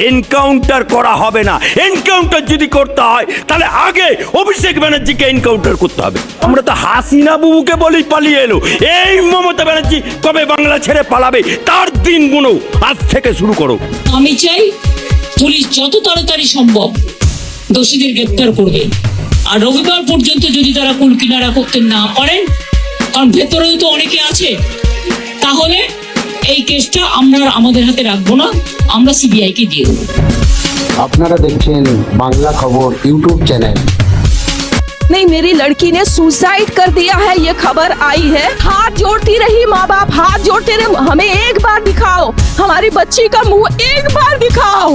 Encounter করা হবে না। এনকাউন্টার যদি করতে হয় তাহলে আগে অভিষেক ব্যানার্জিকে এনকাউন্টার করতে হবে। আমরা তো হাসিনা বুবুকে বলেই পালিয়ে এলো, এই মমতা ব্যানার্জি কবে বাংলা ছেড়ে পালাবে তার দিন গুনো আজ থেকে শুরু করো। আমি চাই পুলিশ যত তাড়াতাড়ি সম্ভব দোষীদের গ্রেপ্তার করবে, আর রবিবার পর্যন্ত যদি তারা কুল কিনারা করতে না পারেন, কারণ ভেতরেও তো অনেকে আছে, তাহলে এই কেসটা আমরা আমাদের হাতে রাখবো না, আমরা সিবিআই কে দিয়ে দেবো। আপনারা দেখছেন বাংলা খবর ইউটিউব চ্যানেল। नहीं, मेरी लड़की ने सुसाइड कर दिया है, ये खबर आई है। हाथ जोड़ती रही माँ बाप, हाथ जोड़ते रहे, हमें एक बार दिखाओ, हमारी बच्ची का मुंह एक बार दिखाओ।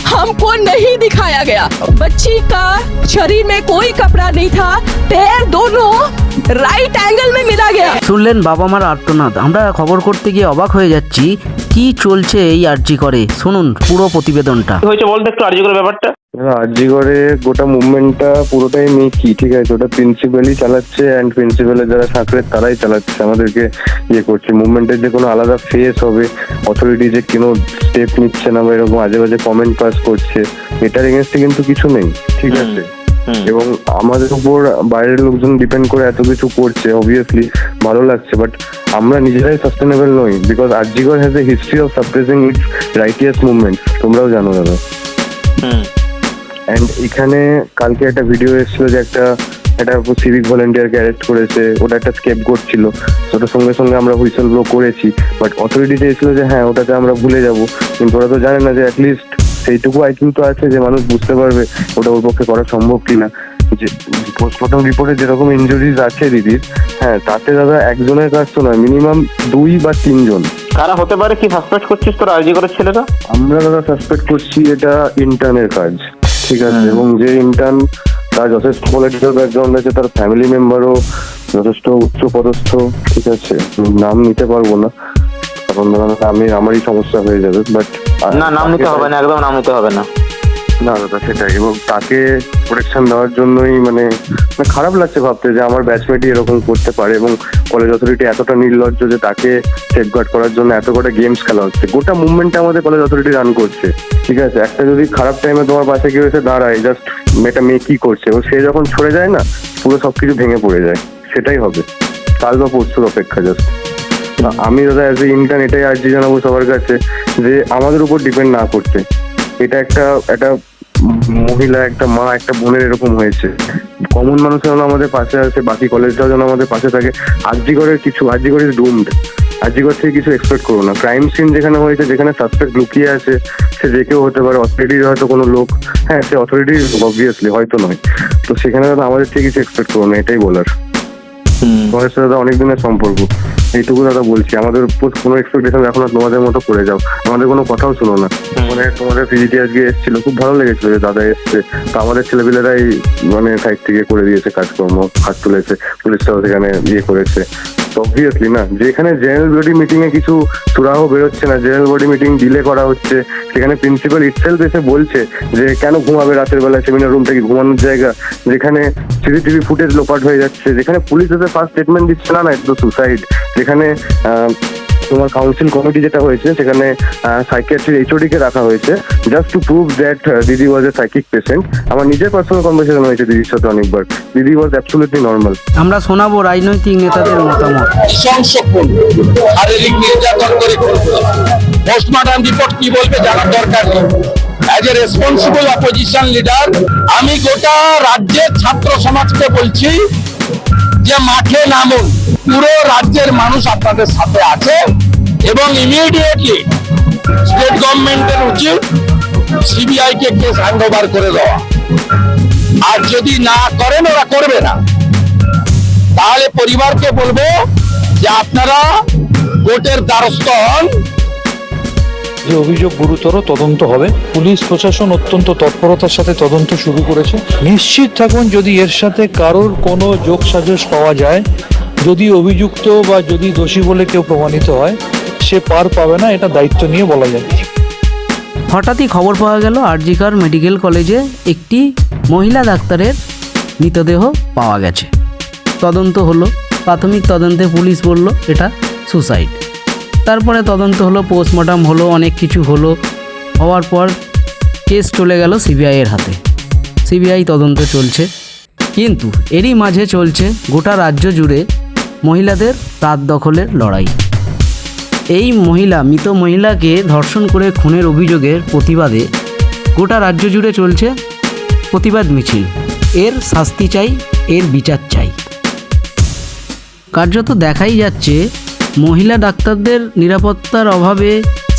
हमको नहीं दिखाया गया। बच्ची का शरीर में कोई कपड़ा नहीं था, पैर दोनों राइट एंगल में मिला गया। শুনলেন বাবা মার আর্তনাদ। আমরা খবর করতে গিয়ে অবাক হয়ে যাচ্ছি, কি চলছে এই আরজি করে। শুনুন পুরো প্রতিবেদনটা। হয়েছে বলতে একটু আরজি করে ব্যাপারটা। আরজি করে গোটা মুভমেন্টটা পুরোটাই মেকি, ঠিক আছে? ওটা প্রিন্সিপালই চালাচ্ছে অ্যান্ড প্রিন্সিপালের যারা সাকরেত তারাই চালাচ্ছে, আমাদেরকে ইয়ে করছে। মুভমেন্টের যে কোনো আলাদা ফেস হবে, অথরিটি যে কোনো স্টেপ নিচ্ছে না বা এরকম আজে বাজে কমেন্ট পাস করছে, এটার এগেনস্টে কিন্তু কিছু নেই, ঠিক আছে? এবং আমাদের উপর বাইরের লোকজন ডিপেন্ড করে এত কিছু করছে, অবভিয়াসলি ভালো লাগছে, বাট আমরা নিজেরাই সাস্টেনেবল নই, because RG Kar has a history of suppressing it's righteous movements, তোমরাও জানো দাদা। অ্যান্ড এখানে কালকে একটা ভিডিও এসেছিল যে একটা সিভিক ভলেন্টিয়ারকে অ্যারেস্ট করেছে, ওটা একটা স্কেপ গোট ছিল, ওটার সঙ্গে সঙ্গে আমরা হুইসেল ব্লো করেছি, বাট অথরিটি চেয়েছিল যে হ্যাঁ ওটাতে আমরা ভুলে যাব, কিন্তু ওরা তো জানে না যে অ্যাটলিস্ট সেইটুকু আইকিউ তো আছে যে মানুষ বুঝতে পারবে ওটা ওর পক্ষে করা সম্ভব কিনা। যে পোস্টমর্টম রিপোর্টে যেরকম ইনজুরিজ আছে দিদির, হ্যাঁ তাতে দাদা একজনের কাজ তো নয়, মিনিমাম 2 বা 3 জন। কারা হতে পারে, কি সাসপেক্ট করছিস তোর আরজি করে ছেলেরা? আমরা দাদা সাসপেক্ট করছি এটা ইন্টার্নের কাজ, ঠিক আছে? এবং যে ইন্টার্ন তার যথেষ্ট পলিটিক্যাল ব্যাকগ্রাউন্ড আছে, তার ফ্যামিলি মেম্বারও যথেষ্ট উচ্চ পদস্থ, ঠিক আছে? নাম নিতে পারবো না কারণ আমারই সমস্যা হয়ে যাবে, বাট না নাম নিতে হবে না, একদম নাম নিতে হবে না। না দাদা সেটাই, এবং তাকে প্রোটেকশন দেওয়ার জন্যই মানে খারাপ লাগছে ভাবতে যে আমার ব্যাচমেটই এরকম করতে পারে, এবং কলেজ অথরিটি এতটা নির্লজ্জ যে তাকে সেফগার্ড করার জন্য এত কটা গেমস খেলা হচ্ছে। গোটা মুভমেন্টটা আমাদের কলেজ অথরিটি রান করছে, ঠিক আছে? একটা যদি খারাপ টাইমে তোমার পাশে কেউ এসে দাঁড়ায়, জাস্ট মেয়েটা মেয়ে কি করছে, ও সে যখন ছড়ে যায় না, পুরো সবকিছু ভেঙে পড়ে যায়। সেটাই হবে, কাল বা পরশুর অপেক্ষা জাস্ট। আমি দাদা অ্যাজ এ ইন্টার্ন এটাই আর্জি জানাবো সবার কাছে যে আমাদের উপর ডিপেন্ড না করতে। এটা একটা মহিলা, একটা মা, একটা বোনের এরকম হয়েছে, কমন মানুষ যেন আমাদের পাশে আছে, বাকি কলেজটাও যেন আমাদের পাশে থাকে। আরজিকরের ইজ ডুমড। আরজিকর থেকে কিছু এক্সপেক্ট করো না। ক্রাইম সিন যেখানে হয়েছে, যেখানে সাসপেক্ট লুকিয়ে আছে, সে যে কেউ হতে পারে, অথরিটির হয়তো কোনো লোক, হ্যাঁ সে অথরিটির অবভিয়াসলি হয়তো নয়, তো সেখানে দাদা আমাদের থেকে কিছু এক্সপেক্ট করো না, এটাই বলার। তোমাদের সাথে দাদা অনেক দিনের সম্পর্ক, এইটুকু দাদা বলছি। আমাদের উপর কোনো এক্সপেকটেশন রাখো না, তোমাদের মতো করে যাও, আমাদের কোনো কথাও শুনো না। মানে তোমাদের পিজিটি আজকে এসেছিল, খুব ভালো লেগেছিল যে দাদা এসছে, তো আমাদের ছেলেপিলেরাই মানে সাইড থেকে করে দিয়েছে কাজকর্ম, হাত তুলেছে, পুলিশটাও সেখানে ইয়ে করেছে। অবভিয়াসলি না, যেখানে জেনারেল বডি মিটিং এ কিছু সুরাহ বেরোচ্ছে না, জেনারেল বডি মিটিং ডিলে করা হচ্ছে, সেখানে প্রিন্সিপাল ইটসেলফ এসে বলছে যে কেন ঘুমাবে রাতের বেলা, সেমিনার রুমটা কি ঘুমানোর জায়গা, যেখানে সিসিটিভি ফুটেজ লোপাট হয়ে যাচ্ছে, যেখানে পুলিশ এসে ফার্স্ট স্টেটমেন্ট দিচ্ছে না এটা তো সুসাইড, যেখানে তোমার কাউন্সিল কমিটি যেটা হয়েছে সেখানে সাইকিয়াট্রিক এইচওডি কে রাখা হয়েছে জাস্ট টু প্রুভ দ্যাট দিদি ওয়াজ এ সাইকিক পেশেন্ট। আমার নিজের পার্সোনাল কনভারসেশন হয়েছে দিদির সাথে অনেকবার, দিদি ওয়াজ অ্যাবসলিউটলি নর্মাল। আমরা শোনাবো রাজনৈতিক নেতাদের মতামত। শারীরিক নির্যাতন করে পোস্টমর্টম রিপোর্ট কি বলবে জানার দরকার নেই। As a responsible opposition leader আমি গোটা রাজ্যের ছাত্র সমাজকে বলছি যে মাঠে নামুন, পুরো রাজ্যের মানুষ আপনাদের সাথে আছে, এবং ইমিডিয়েটলি স্টেট গভর্নমেন্টের উচিত সিবিআই কে কেস হ্যান্ড ওভার করে দেওয়া। আর যদি না করেন, ওরা করবে না, তাহলে পরিবারকে বলবো যে আপনারা কোর্টের দ্বারস্থ হন। যে অভিযোগ গুরুতর, তদন্ত হবে। পুলিশ প্রশাসন অত্যন্ত তৎপরতার সাথে তদন্ত শুরু করেছে। নিশ্চিত থাকুন যদি এর সাথে কারোর কোনো যোগসাজশ পাওয়া যায়, যদি অভিযুক্ত বা যদি দোষী বলে কেউ প্রমাণিত হয়, সে পার পাবে না, এটা দায়িত্ব নিয়ে বলা যাচ্ছে। হঠাৎই খবর পাওয়া গেল আরজিকর মেডিকেল কলেজে একটি মহিলা ডাক্তারের মৃতদেহ পাওয়া গেছে। তদন্ত হলো, প্রাথমিক তদন্তে পুলিশ বলল এটা সুসাইড। তারপরে তদন্ত হলো, পোস্টমর্টম হলো, অনেক কিছু হলো, হওয়ার পর কেস চলে গেল সিবিআইয়ের হাতে। সিবিআই তদন্ত চলছে, কিন্তু এরই মাঝে চলছে গোটা রাজ্য জুড়ে মহিলাদের রাত দখলের লড়াই। এই মৃত মহিলাকে ধর্ষণ করে খুনের অভিযোগের প্রতিবাদে গোটা রাজ্য জুড়ে চলছে প্রতিবাদ মিছিল। এর শাস্তি চাই, এর বিচার চাই। কার্যত দেখাই যাচ্ছে মহিলা ডাক্তারদের নিরাপত্তার অভাবে,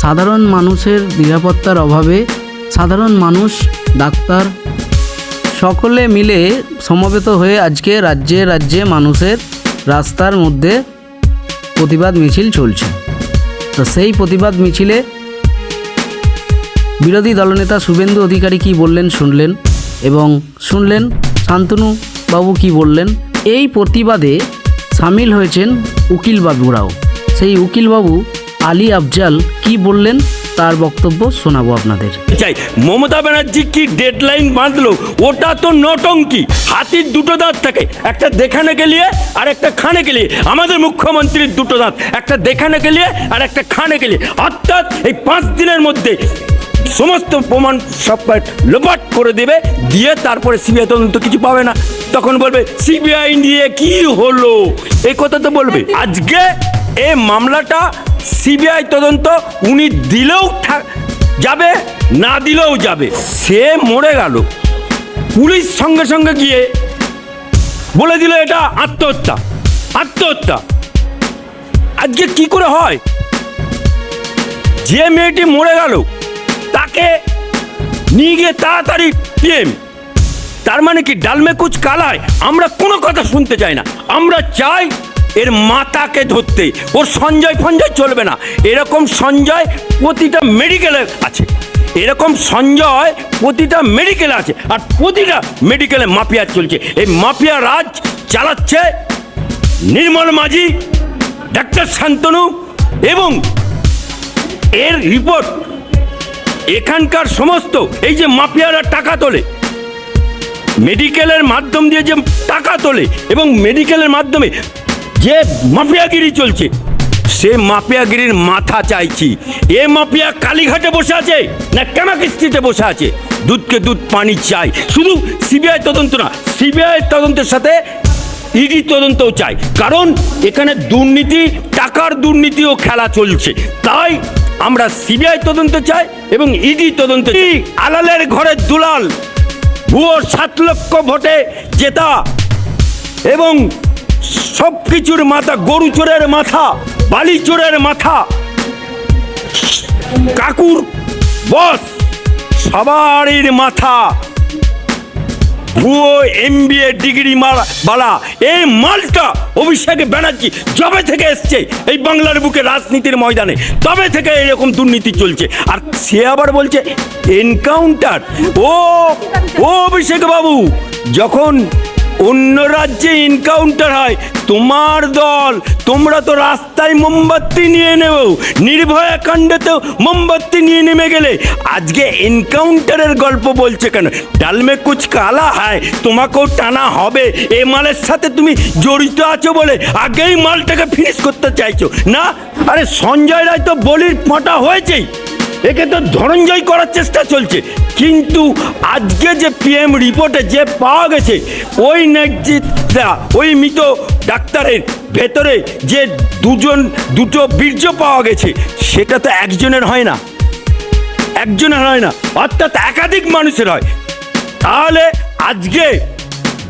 সাধারণ মানুষের নিরাপত্তার অভাবে সাধারণ মানুষ, ডাক্তার সকলে মিলে সমবেত হয়ে আজকে রাজ্যে রাজ্যে মানুষের রাস্তার মধ্যে প্রতিবাদ মিছিল চলছে। তো সেই প্রতিবাদ মিছিলে বিরোধী দলনেতা শুভেন্দু অধিকারী কী বললেন শুনলেন, এবং শুনলেন শান্তনু বাবু কী বললেন। এই প্রতিবাদে সামিল হয়েছেন উকিলবাবুরাও। সেই উকিলবাবু আলী আফজাল কি বললেন তার বক্তব্য শোনাবো আপনাদের। চাই মমতা ব্যানার্জি কি ডেডলাইন বাঁধলো, ওটা তো নটঙ্কি। হাতির দুটো দাঁত থাকে, একটা দেখানে গেলিয়ে আর একটা খানে গেলিয়ে। আমাদের মুখ্যমন্ত্রীর দুটো দাঁত, একটা দেখানে গেলিয়ে আর একটা খানে গেলিয়ে। অর্থাৎ এই 5 দিনের মধ্যে সমস্ত প্রমাণ সব লোপাট করে দেবে, দিয়ে তারপরে সিবিআই তদন্ত কিছু পাবে না। তখন বলবে সিবিআই নিয়ে কি হলো, এই কথা তো বলবে। আজকে এই মামলাটা সিবিআই তদন্ত উনি দিলেও যাবে, না দিলেও যাবে। সে মরে গেল, পুলিশ সঙ্গে সঙ্গে গিয়ে বলে দিল এটা আত্মহত্যা। আত্মহত্যা আজকে কি করে হয়? যে মেয়েটি মরে গেল তাকে নিয়ে গিয়ে তাড়াতাড়ি পিএম। তার মানে কি ডালমে কুচ কালায়? আমরা কোনো কথা শুনতে চাই না, আমরা চাই এর মাতাকে ধরতে। ওর সঞ্জয় ফঞ্জয় চলবে না। এরকম সঞ্জয় প্রতিটা মেডিকেলে আছে, এরকম সঞ্জয় প্রতিটা মেডিকেলে আছে, আর প্রতিটা মেডিকেলে মাফিয়া চলছে। এই মাফিয়া রাজ চালাচ্ছে নির্মল মাঝি, ডাক্তার শান্তনু, এবং এর রিপোর্ট এখানকার সমস্ত এই যে মাফিয়ারা টাকা তোলে, মেডিকেলের মাধ্যম দিয়ে যে টাকা তোলে এবং মেডিকেলের মাধ্যমে যে মাফিয়াগিরি চলছে, সে মাফিয়াগিরির মাথা চাইছি। এ মাফিয়া কালীঘাটে বসে আছে না কামাকিস্তিতে বসে আছে? দুধকে দুধ পানি চাই। শুধু সিবিআই তদন্ত না, সিবিআই তদন্তের সাথে ইডি তদন্তও চাই, কারণ এখানে দুর্নীতি, টাকার দুর্নীতিও খেলা চলছে। তাই আমরা সিবিআই তদন্ত চাই এবং ইডি তদন্ত চাই। আলালের ঘরের দুলাল, ভুয়ো 7 লক্ষ ভোটে জেতা এবং সব কিছুর মাথা, গরু চোরের মাথা, বালি চোরের মাথা, কাকুর বস, সবারই মাথা ভুয়ো MBA ডিগ্রি বালা। এই মালটা অভিষেক ব্যানার্জি যবে থেকে এসছে এই বাংলার বুকে রাজনীতির ময়দানে, তবে থেকে এরকম দুর্নীতি চলছে। আর সে আবার বলছে এনকাউন্টার। ও অভিষেক বাবু, যখন অন্য রাজ্যে এনকাউন্টার হয়, তোমার দল, তোমরা তো রাস্তায় মোমবাতি নিয়ে নেব, নির্ভয়া কাণ্ডেতেও মোমবাতি নিয়ে নেমে গেলে, আজকে এনকাউন্টারের গল্প বলছে কেন? ডালমে কুচ কালা হয়, তোমাকেও টানা হবে। এ মালের সাথে তুমি জড়িত আছো বলে আগেই মালটাকে ফিনিশ করতে চাইছো না? আরে সঞ্জয় রায় তো বলির ফাঁটা হয়েছেই, একে তো ধনঞ্জয় করার চেষ্টা চলছে। কিন্তু আজকে যে পিএম রিপোর্টে যে পাওয়া গেছে, ওই নেতৃত্বটা, ওই মৃত ডাক্তারের ভেতরে যে দুটো বীর্য পাওয়া গেছে, সেটা তো একজনের হয় না, একজনের হয় না, অর্থাৎ একাধিক মানুষের হয়। তাহলে আজকে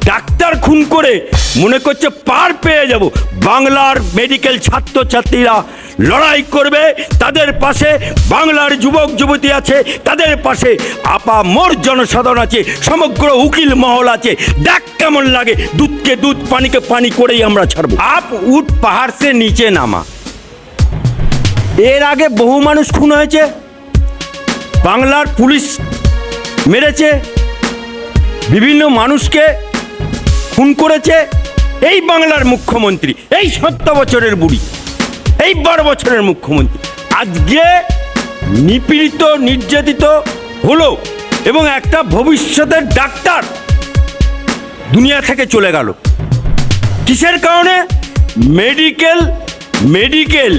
ডাক্তার খুন করে মনে করছে পার পেয়ে যাব। বাংলার মেডিকেল ছাত্রছাত্রীরা লড়াই করবে, তাদের পাশে বাংলার যুবক যুবতী আছে, তাদের পাশে আপামর জনসাধারণ আছে, সমগ্র উকিল মহল আছে। দেখ কেমন লাগে, দুধকে দুধ পানিকে পানি করেই আমরা ছাড়বো। আপ উঠ পাহাড় সে নিচে নামা। এর আগে বহু মানুষ খুন হয়েছে, বাংলার পুলিশ মেরেছে, বিভিন্ন মানুষকে খুন করেছে এই বাংলার মুখ্যমন্ত্রী, এই 70 বছরের বুড়ি, এই 12 বছরের মুখ্যমন্ত্রী আজকে নিপীড়িত, নির্যাতিত হলো এবং একটা ভবিষ্যতের ডাক্তার দুনিয়া থেকে চলে গেল। কিসের কারণে? মেডিকেল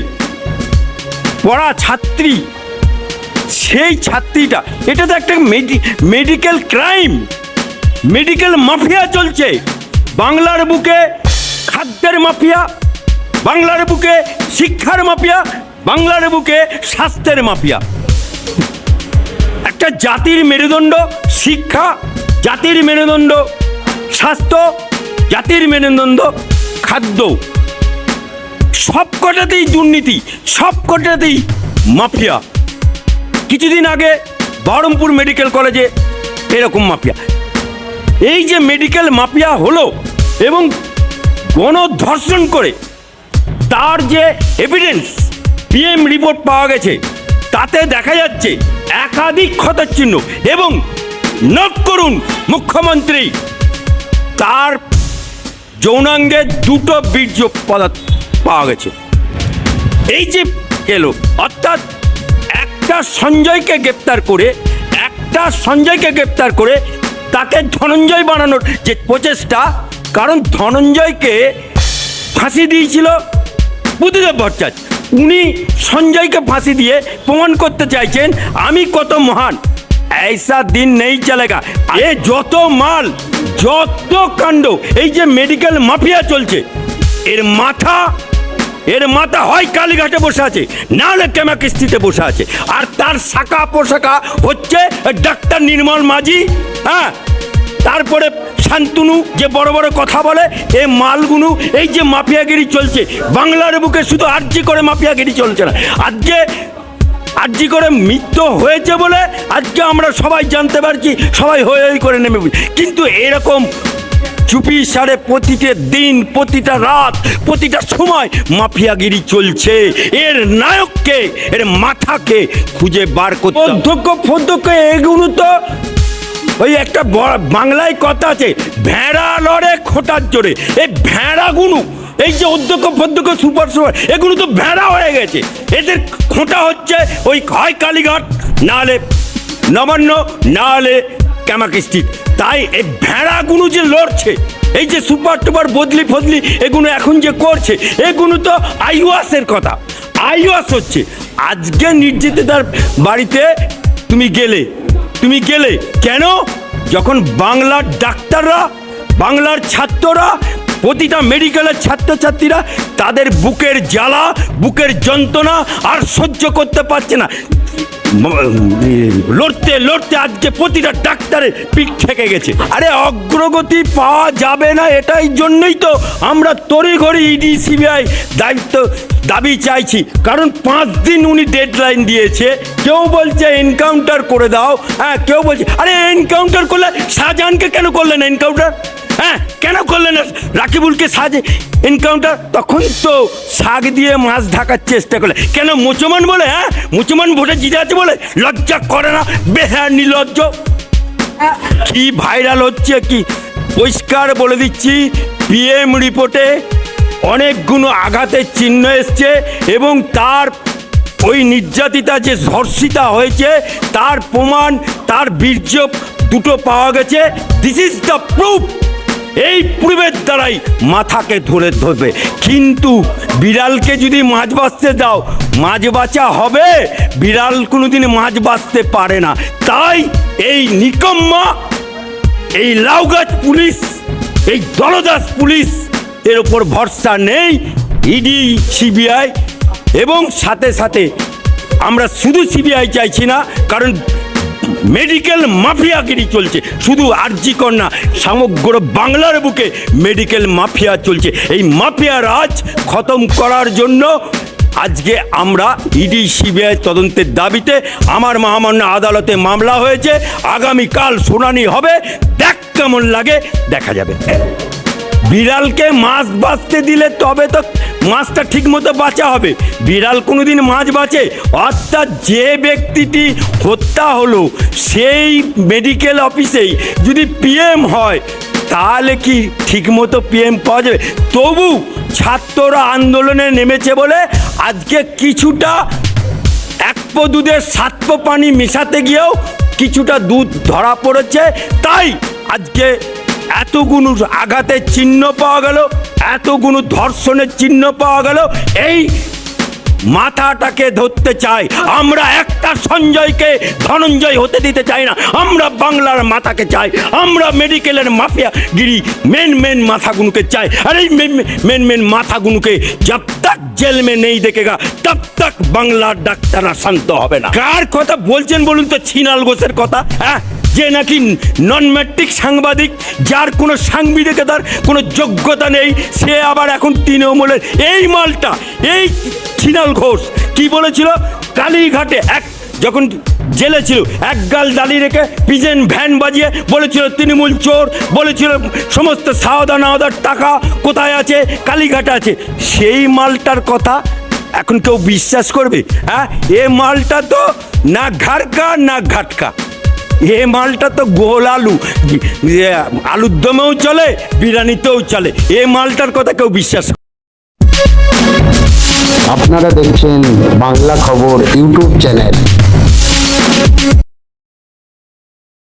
পড়া ছাত্রী সেই ছাত্রীটা, এটা তো একটা মেডিকেল ক্রাইম, মেডিকেল মাফিয়া চলছে বাংলার বুকে। খাদ্যের মাফিয়া বাংলার বুকে, শিক্ষার মাফিয়া বাংলার বুকে, স্বাস্থ্যের মাফিয়া। একটা জাতির মেরুদণ্ড শিক্ষা, জাতির মেরুদণ্ড স্বাস্থ্য, জাতির মেরুদণ্ড খাদ্য, সবকটাতেই দুর্নীতি, সবকটাতেই মাফিয়া। কিছুদিন আগে বহরমপুর মেডিকেল কলেজে এরকম মাফিয়া। এই যে মেডিকেল মাফিয়া হলো এবং গণধর্ষণ করে তার যে এভিডেন্স পিএম রিপোর্ট পাওয়া গেছে, তাতে দেখা যাচ্ছে একাধিক ক্ষতের চিহ্ন। এবং নোট করুন, মুখ্যমন্ত্রী তার যৌনাঙ্গে 2টো বীর্য পদার্থ পাওয়া গেছে। এই যে গেল, অর্থাৎ একটা সঞ্জয়কে গ্রেপ্তার করে তাকে ধনঞ্জয় বানানোর যে প্রচেষ্টা, কারণ ধনঞ্জয়কে ফাঁসি দিয়েছিল বুদ্ধদেব ভট্টাচার্য, উনি সঞ্জয়কে ফাঁসি দিয়ে প্রমাণ করতে চাইছেন আমি কত মহান। ऐसा দিন নেই চলেগা। এ যত মাল, যত কাণ্ড, এই যে মেডিকেল মাফিয়া চলছে, এর মাথা হয় কালীঘাটে বসে আছে, না হলে ক্যামাকিস্তিতে বসে আছে। আর তার শাখা পোশাখা হচ্ছে ডাক্তার নির্মল মাঝি, হ্যাঁ, তারপরে শান্তনু যে বড় বড় কথা বলে, এ মালগুলো, এই যে মাফিয়াগিরি চলছে বাংলার বুকে। শুধু আর্জি করে মাফিয়াগিরি চলছে না, আর্জি করে মৃত্যু হয়েছে বলে আজকে আমরা সবাই জানতে পারছি, সবাই হই হই করে নেমে। কিন্তু এরকম চুপি সারে প্রতিটা দিন, প্রতিটা রাত, প্রতিটা সময় মাফিয়াগিরি চলছে। এর নায়ককে, এর মাথাকে খুঁজে বার করতে, অধ্যক্ষ এগুলো তো ওই একটা বাংলায় কথা আছে, ভেড়া লড়ে খোটার জোরে। এই ভেড়াগুলো, এই যে অধ্যক্ষ সুপার এগুলো তো ভেড়া হয়ে গেছে। এদের খোঁটা হচ্ছে ওই হয় কালীঘাট, না হলে নবান্ন, না হলে ক্যামাকিস্তি। তাই এই ভেড়াগুলো যে লড়ছে, এই যে সুপার টুপার বদলি ফদলি এগুলো এখন যে করছে, এগুলো তো আইওয়াসের কথা, আইওয়াস হচ্ছে। আজকে নির্যাতিতার বাড়িতে তুমি গেলে কেন? যখন বাংলার ডাক্তাররা, বাংলার ছাত্ররা, প্রতিটা মেডিকেলের ছাত্রছাত্রীরা তাদের বুকের জ্বালা, বুকের যন্ত্রণা আর সহ্য করতে পারছে না, লড়তে লড়তে আজকে প্রতিটা ডাক্তারের পিঠ থেকে গেছে। আরে অগ্রগতি পাওয়া যাবে না, এটাই জন্যই তো আমরা তড়িঘড়ি ইডি সিবিআই দাবি চাইছি। কারণ 5 দিন উনি ডেডলাইন দিয়েছে। কেউ বলছে এনকাউন্টার করে দাও, হ্যাঁ, কেউ বলছে আরে এনকাউন্টার করলে শাহজাহানকে কেন করলেন এনকাউন্টার? হ্যাঁ, কেন করলেন রাকিবুলকে সাজে এনকাউন্টার? তখন তো শাক দিয়ে মাছ ঢাকার চেষ্টা করলে। কেন মুসলমান বলে? হ্যাঁ, মুসলমান ভোটে জিতে আছে বলে লজ্জা করে না? বেহার নির্লজ্জ। কি ভাইরাল হচ্ছে, কি পরিষ্কার বলে দিচ্ছি, পিএম রিপোর্টে অনেকগুলো আঘাতের চিহ্ন এসছে এবং তার ওই নির্যাতিতা যে ধর্ষিতা হয়েছে তার প্রমাণ, তার বীর্য 2টো পাওয়া গেছে। This is the proof. এই প্রুফের দ্বারাই মাথাকে ধরবে। কিন্তু বিড়ালকে যদি মাছ বাঁচতে দাও, মাছ বাঁচা হবে? বিড়াল কোনোদিন মাছ বাঁচতে পারে না। তাই এই নিকম্মা, এই লাউগাছ পুলিশ, এই দলদাস পুলিশ এর ওপর ভরসা নেই। ইডি, সিবিআই এবং সাথে সাথে আমরা শুধু সিবিআই চাইছি না, কারণ মেডিকেল মাফিয়াগিরি চলছে। শুধু আরজি কর না, সমগ্র বাংলার বুকে মেডিকেল মাফিয়া চলছে। এই মাফিয়া রাজ খতম করার জন্য আজকে আমরা ইডি সিবিআই তদন্তের দাবিতে আমার মহামান্য আদালতে মামলা হয়েছে। আগামীকাল শুনানি হবে। দেখ কেমন লাগে, দেখা যাবে। বিড়ালকে মাছ বাঁচতে দিলে তবে তো মাছটা ঠিক মতো বাঁচা হবে। বিড়াল কোনোদিন মাছ বাঁচে? অর্থাৎ যে ব্যক্তিটি হত্যা হলো সেই মেডিকেল অফিসেই যদি পিএম হয়, তাহলে কি ঠিকমতো পিএম পাওয়া যাবে? তবু ছাত্ররা আন্দোলনে নেমেছে বলে আজকে কিছুটা 1 পো দুধে 7 পো পানি মেশাতে গিয়েও কিছুটা দুধ ধরা পড়েছে। তাই আজকে এতগুলো আঘাতের চিহ্ন পাওয়া গেল, এতগুলো ধর্ষণের চিহ্ন পাওয়া গেল। এই মাথাটাকে ধরতে চায়। আমরা একটা সঞ্জয়কে ধনঞ্জয় হতে দিতে চাই না। আমরা বাংলার মাথাকে চাই। আমরা মেডিকেলের মাফিয়াগিরি মেন মাথাগুলোকে চাই। আর এই মেন মাথাগুলোকে जब तक जेल में नहीं देखेगा तब तक বাংলার ডাক্তাররা শান্ত হবে না। কার কথা বলছেন বলুন তো? ছিনাল ঘোষের কথা, হ্যাঁ, যে নাকি নন ম্যাট্রিক সাংবাদিক, যার কোনো সাংবাদিকতার কোনো যোগ্যতা নেই, সে আবার এখন তৃণমূলের এই মালটা, এই ছিনাল ঘোষ কি বলেছিল কালীঘাটে যখন জেলে ছিল, এক গাল দাঁড়িয়ে রেখে পিজেন ভ্যান বাজিয়ে বলেছিল তৃণমূল চোর, বলেছিল সমস্ত সাওদা নাওদার টাকা কোথায় আছে, কালীঘাটে আছে। সেই মালটার কথা এখন কেউ বিশ্বাস করবে? হ্যাঁ, এ মালটা তো না ঘাটকা না ঘাটকা, এ মালটা তো গোল আলু, আলুর দমেও চলে, বিরিয়ানিতেও চলে। এ মালটার কথা কেউ বিশ্বাস করে? আপনারা দেখছেন বাংলা খবর ইউটিউব চ্যানেল।